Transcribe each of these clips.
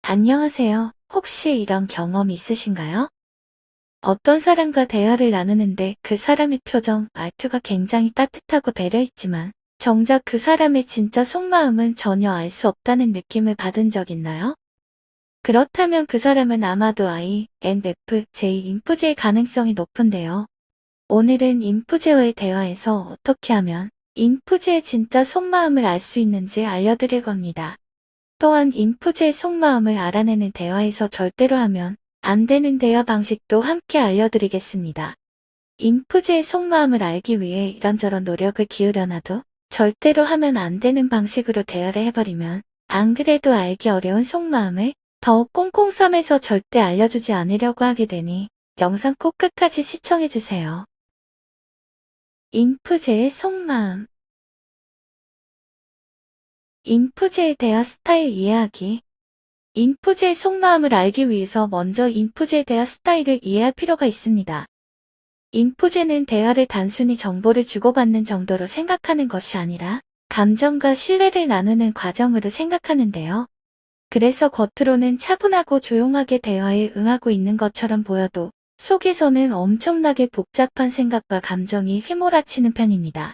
안녕하세요. 혹시 이런 경험 있으신가요? 어떤 사람과 대화를 나누는데 그 사람의 표정, 말투가 굉장히 따뜻하고 배려있지만 정작 그 사람의 진짜 속마음은 전혀 알 수 없다는 느낌을 받은 적 있나요? 그렇다면 그 사람은 아마도 INFJ 인프제의 가능성이 높은데요. 오늘은 인프제와의 대화에서 어떻게 하면 인프제의 진짜 속마음을 알 수 있는지 알려드릴 겁니다. 또한 인프제의 속마음을 알아내는 대화에서 절대로 하면 안 되는 대화 방식도 함께 알려드리겠습니다. 인프제의 속마음을 알기 위해 이런저런 노력을 기울여놔도 절대로 하면 안 되는 방식으로 대화를 해버리면 안 그래도 알기 어려운 속마음을 더욱 꽁꽁 싸매서 절대 알려주지 않으려고 하게 되니 영상 꼭 끝까지 시청해주세요. 인프제의 속마음. 인프제의 대화 스타일 이해하기. 인프제의 속마음을 알기 위해서 먼저 인프제의 대화 스타일을 이해할 필요가 있습니다. 인프제는 대화를 단순히 정보를 주고받는 정도로 생각하는 것이 아니라 감정과 신뢰를 나누는 과정으로 생각하는데요. 그래서 겉으로는 차분하고 조용하게 대화에 응하고 있는 것처럼 보여도 속에서는 엄청나게 복잡한 생각과 감정이 휘몰아치는 편입니다.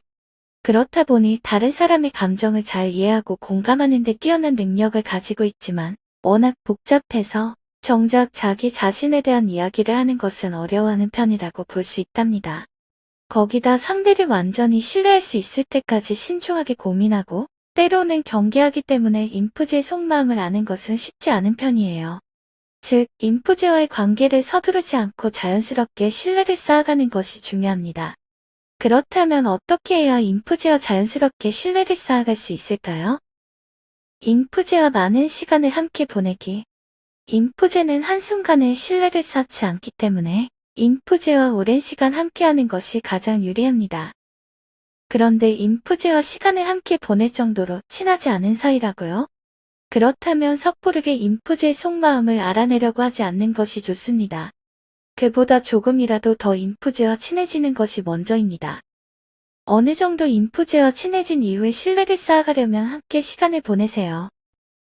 그렇다 보니 다른 사람의 감정을 잘 이해하고 공감하는 데 뛰어난 능력을 가지고 있지만 워낙 복잡해서 정작 자기 자신에 대한 이야기를 하는 것은 어려워하는 편이라고 볼 수 있답니다. 거기다 상대를 완전히 신뢰할 수 있을 때까지 신중하게 고민하고 때로는 경계하기 때문에 인프제의 속마음을 아는 것은 쉽지 않은 편이에요. 즉, 인프제와의 관계를 서두르지 않고 자연스럽게 신뢰를 쌓아가는 것이 중요합니다. 그렇다면 어떻게 해야 인프제와 자연스럽게 신뢰를 쌓아갈 수 있을까요? 인프제와 많은 시간을 함께 보내기. 인프제는 한순간에 신뢰를 쌓지 않기 때문에 인프제와 오랜 시간 함께하는 것이 가장 유리합니다. 그런데 인프제와 시간을 함께 보낼 정도로 친하지 않은 사이라고요? 그렇다면 섣부르게 인프제의 속마음을 알아내려고 하지 않는 것이 좋습니다. 그보다 조금이라도 더 인프제와 친해지는 것이 먼저입니다. 어느 정도 인프제와 친해진 이후에 신뢰를 쌓아가려면 함께 시간을 보내세요.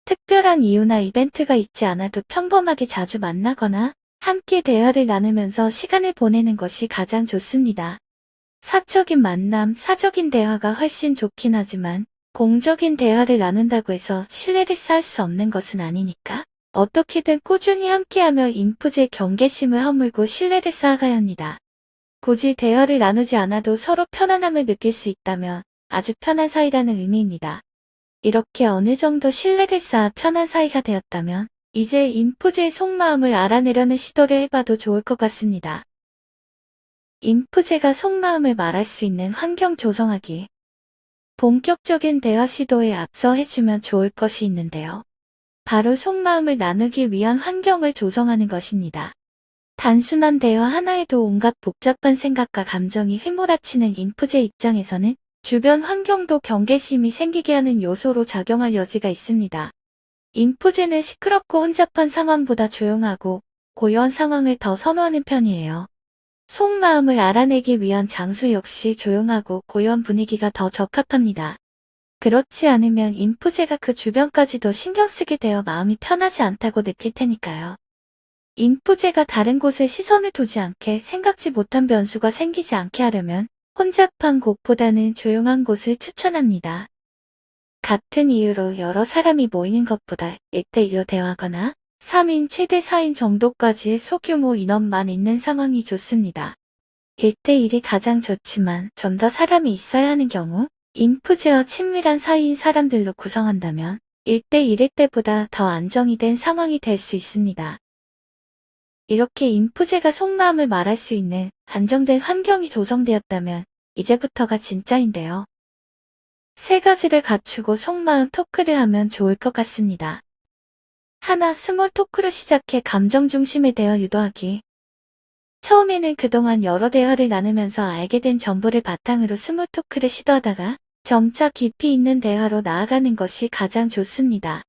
특별한 이유나 이벤트가 있지 않아도 평범하게 자주 만나거나 함께 대화를 나누면서 시간을 보내는 것이 가장 좋습니다. 사적인 만남, 사적인 대화가 훨씬 좋긴 하지만 공적인 대화를 나눈다고 해서 신뢰를 쌓을 수 없는 것은 아니니까 어떻게든 꾸준히 함께하며 인프제의 경계심을 허물고 신뢰를 쌓아가야 합니다. 굳이 대화를 나누지 않아도 서로 편안함을 느낄 수 있다면 아주 편한 사이라는 의미입니다. 이렇게 어느 정도 신뢰를 쌓아 편한 사이가 되었다면 이제 인프제의 속마음을 알아내려는 시도를 해봐도 좋을 것 같습니다. 인프제가 속마음을 말할 수 있는 환경 조성하기. 본격적인 대화 시도에 앞서 해주면 좋을 것이 있는데요. 바로 속마음을 나누기 위한 환경을 조성하는 것입니다. 단순한 대화 하나에도 온갖 복잡한 생각과 감정이 휘몰아치는 인프제 입장에서는 주변 환경도 경계심이 생기게 하는 요소로 작용할 여지가 있습니다. 인프제는 시끄럽고 혼잡한 상황보다 조용하고 고요한 상황을 더 선호하는 편이에요. 속마음을 알아내기 위한 장소 역시 조용하고 고요한 분위기가 더 적합합니다. 그렇지 않으면 인프제가 그 주변까지도 신경 쓰게 되어 마음이 편하지 않다고 느낄 테니까요. 인프제가 다른 곳에 시선을 두지 않게 생각지 못한 변수가 생기지 않게 하려면 혼잡한 곳보다는 조용한 곳을 추천합니다. 같은 이유로 여러 사람이 모이는 것보다 1대1로 대화하거나 3인 최대 4인 정도까지의 소규모 인원만 있는 상황이 좋습니다. 1대1이 가장 좋지만 좀 더 사람이 있어야 하는 경우 인프제와 친밀한 사이인 사람들로 구성한다면 1대1일 때보다 더 안정이 된 상황이 될 수 있습니다. 이렇게 인프제가 속마음을 말할 수 있는 안정된 환경이 조성되었다면 이제부터가 진짜인데요. 세 가지를 갖추고 속마음 토크를 하면 좋을 것 같습니다. 하나, 스몰 토크로 시작해 감정 중심의 대화 유도하기. 처음에는 그동안 여러 대화를 나누면서 알게 된 정보를 바탕으로 스몰 토크를 시도하다가 점차 깊이 있는 대화로 나아가는 것이 가장 좋습니다.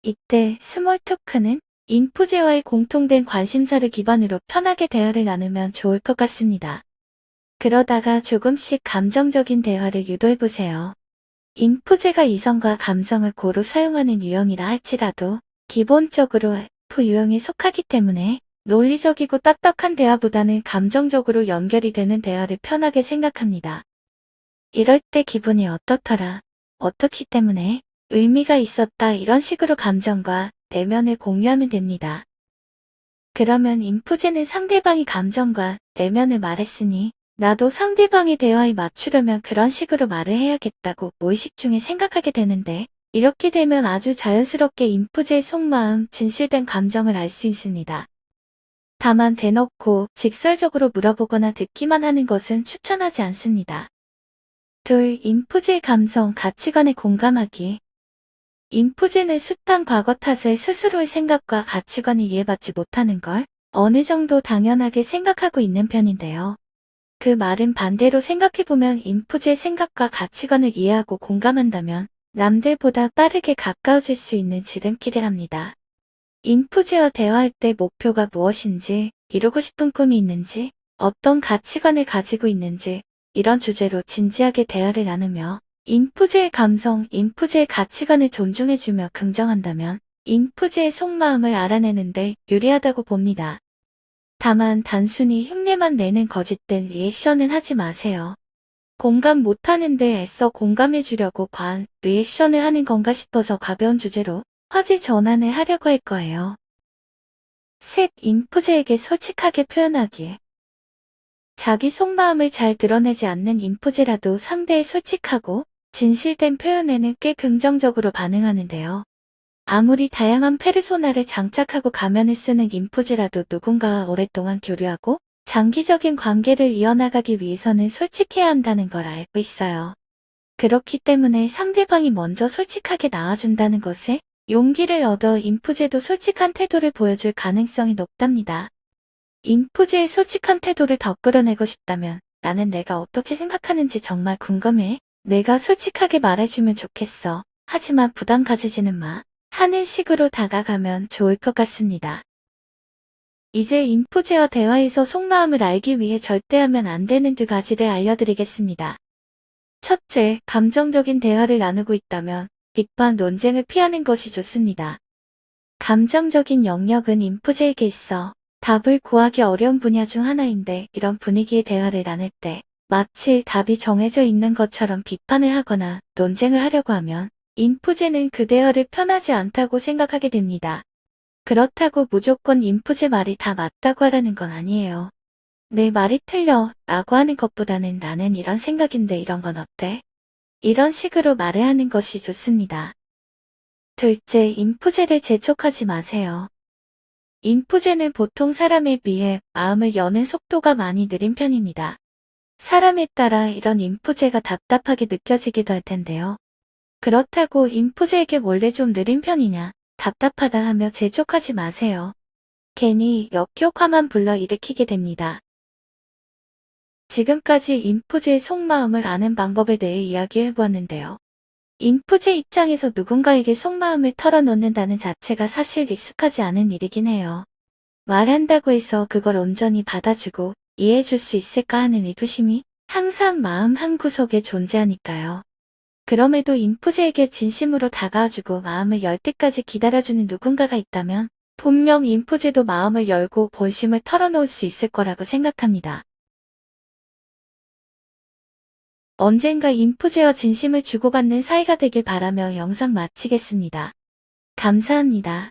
이때 스몰 토크는 인프제와의 공통된 관심사를 기반으로 편하게 대화를 나누면 좋을 것 같습니다. 그러다가 조금씩 감정적인 대화를 유도해보세요. 인프제가 이성과 감정을 고루 사용하는 유형이라 할지라도 기본적으로 F 유형에 속하기 때문에 논리적이고 딱딱한 대화보다는 감정적으로 연결이 되는 대화를 편하게 생각합니다. 이럴 때 기분이 어떻더라, 어떻기 때문에, 의미가 있었다 이런 식으로 감정과 내면을 공유하면 됩니다. 그러면 인프제는 상대방이 감정과 내면을 말했으니 나도 상대방의 대화에 맞추려면 그런 식으로 말을 해야겠다고 무의식 중에 생각하게 되는데, 이렇게 되면 아주 자연스럽게 인프제의 속마음, 진실된 감정을 알 수 있습니다. 다만 대놓고 직설적으로 물어보거나 듣기만 하는 것은 추천하지 않습니다. 둘, 인프제의 감성, 가치관에 공감하기. 인프제는 숱한 과거 탓에 스스로의 생각과 가치관을 이해받지 못하는 걸 어느 정도 당연하게 생각하고 있는 편인데요. 그 말은 반대로 생각해보면 인프제의 생각과 가치관을 이해하고 공감한다면 남들보다 빠르게 가까워질 수 있는 지름길이랍니다. 인프제와 대화할 때 목표가 무엇인지, 이루고 싶은 꿈이 있는지, 어떤 가치관을 가지고 있는지 이런 주제로 진지하게 대화를 나누며 인프제의 감성, 인프제의 가치관을 존중해주며 긍정한다면 인프제의 속마음을 알아내는데 유리하다고 봅니다. 다만 단순히 흉내만 내는 거짓된 리액션은 하지 마세요. 공감 못하는데 애써 공감해주려고 과한 리액션을 하는 건가 싶어서 가벼운 주제로 화제 전환을 하려고 할 거예요. 셋, 인프제에게 솔직하게 표현하기. 자기 속마음을 잘 드러내지 않는 인프제라도 상대의 솔직하고 진실된 표현에는 꽤 긍정적으로 반응하는데요. 아무리 다양한 페르소나를 장착하고 가면을 쓰는 인프제라도 누군가와 오랫동안 교류하고 장기적인 관계를 이어나가기 위해서는 솔직해야 한다는 걸 알고 있어요. 그렇기 때문에 상대방이 먼저 솔직하게 나와준다는 것에 용기를 얻어 인프제도 솔직한 태도를 보여줄 가능성이 높답니다. 인프제의 솔직한 태도를 더 끌어내고 싶다면 나는 내가 어떻게 생각하는지 정말 궁금해. 내가 솔직하게 말해주면 좋겠어. 하지만 부담 가지지는 마. 하는 식으로 다가가면 좋을 것 같습니다. 이제 인프제와 대화에서 속마음을 알기 위해 절대 하면 안 되는 두 가지를 알려드리겠습니다. 첫째, 감정적인 대화를 나누고 있다면 비판, 논쟁을 피하는 것이 좋습니다. 감정적인 영역은 인프제에게 있어 답을 구하기 어려운 분야 중 하나인데 이런 분위기의 대화를 나눌 때 마치 답이 정해져 있는 것처럼 비판을 하거나 논쟁을 하려고 하면 인프제는 그 대화를 편하지 않다고 생각하게 됩니다. 그렇다고 무조건 인프제 말이 다 맞다고 하라는 건 아니에요. 내 말이 틀려 라고 하는 것보다는 나는 이런 생각인데 이런 건 어때? 이런 식으로 말을 하는 것이 좋습니다. 둘째, 인프제를 재촉하지 마세요. 인프제는 보통 사람에 비해 마음을 여는 속도가 많이 느린 편입니다. 사람에 따라 이런 인프제가 답답하게 느껴지기도 할 텐데요. 그렇다고 인프제에게 원래 좀 느린 편이냐, 답답하다 하며 재촉하지 마세요. 괜히 역효과만 불러일으키게 됩니다. 지금까지 인프제의 속마음을 아는 방법에 대해 이야기해보았는데요. 인프제 입장에서 누군가에게 속마음을 털어놓는다는 자체가 사실 익숙하지 않은 일이긴 해요. 말한다고 해서 그걸 온전히 받아주고 이해해줄 수 있을까 하는 의구심이 항상 마음 한구석에 존재하니까요. 그럼에도 인프제에게 진심으로 다가와주고 마음을 열 때까지 기다려주는 누군가가 있다면 분명 인프제도 마음을 열고 본심을 털어놓을 수 있을 거라고 생각합니다. 언젠가 인프제와 진심을 주고받는 사이가 되길 바라며 영상 마치겠습니다. 감사합니다.